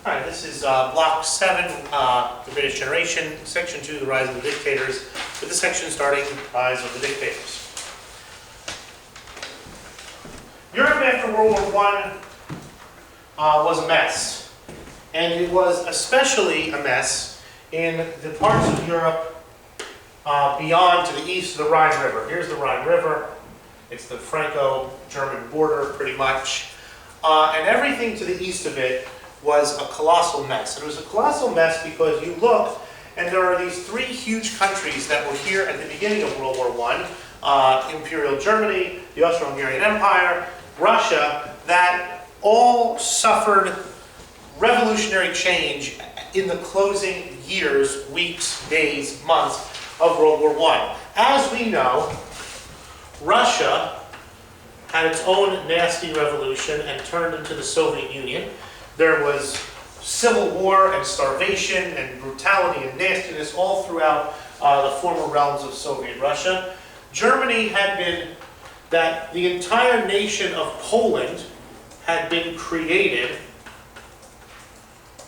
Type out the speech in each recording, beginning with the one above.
All right, this is Block 7, The Greatest Generation, Section 2, The Rise of the Dictators, with the section starting Rise of the Dictators. Europe after World War I was a mess, and it was especially a mess in the parts of Europe beyond to the east of the Rhine River. Here's the Rhine River. It's the Franco-German border, pretty much. And everything to the east of it was a colossal mess. And it was a colossal mess because you look, and there are these three huge countries that were here at the beginning of World War I, Imperial Germany, the Austro-Hungarian Empire, Russia, that all suffered revolutionary change in the closing years, weeks, days, months of World War I. As we know, Russia had its own nasty revolution and turned into the Soviet Union. There was civil war and starvation and brutality and nastiness all throughout the former realms of Soviet Russia. Germany had been, that the entire nation of Poland had been created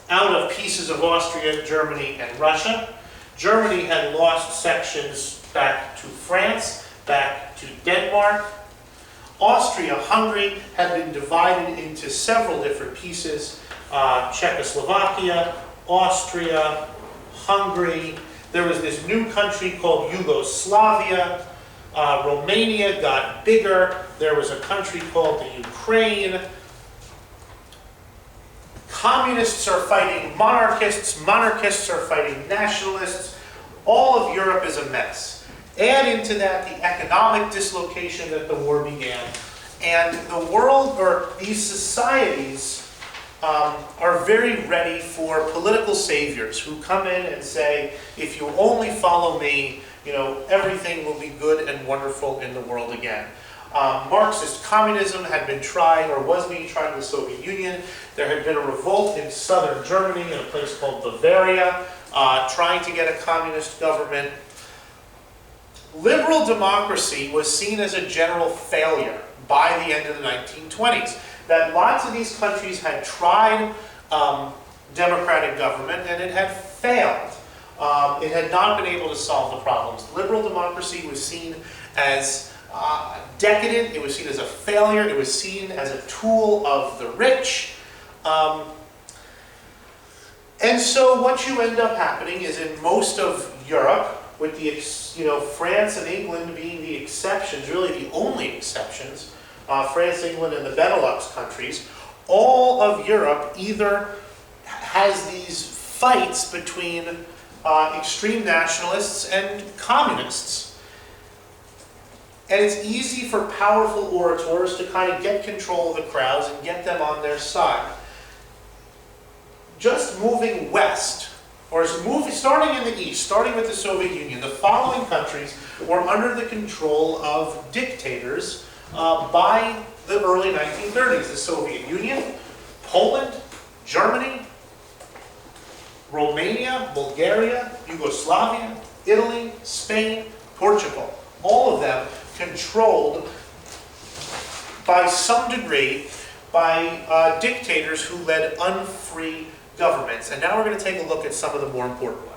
out of pieces of Austria, Germany, and Russia. Germany had lost sections back to France, back to Denmark. Austria-Hungary had been divided into several different pieces. Czechoslovakia, Austria, Hungary. There was this new country called Yugoslavia. Romania got bigger. There was a country called the Ukraine. Communists are fighting monarchists. Monarchists are fighting nationalists. All of Europe is a mess. Add into that the economic dislocation that the war began. And the world, or these societies, are very ready for political saviors who come in and say, if you only follow me, everything will be good and wonderful in the world again. Marxist communism had been tried, or was being tried in the Soviet Union. There had been a revolt in southern Germany in a place called Bavaria, trying to get a communist government. Liberal democracy was seen as a general failure by the end of the 1920s. That lots of these countries had tried democratic government and it had failed. It had not been able to solve the problems. Liberal democracy was seen as decadent, it was seen as a failure, it was seen as a tool of the rich. And so what you end up happening is in most of Europe, with the France and England being the exceptions, really the only exceptions, France, England, and the Benelux countries, all of Europe either has these fights between extreme nationalists and communists. And it's easy for powerful orators to kind of get control of the crowds and get them on their side. Just moving west, or starting in the east, starting with the Soviet Union, the following countries were under the control of dictators by the early 1930s. The Soviet Union, Poland, Germany, Romania, Bulgaria, Yugoslavia, Italy, Spain, Portugal. All of them controlled by some degree by dictators who led unfree governments. And now we're going to take a look at some of the more important ones.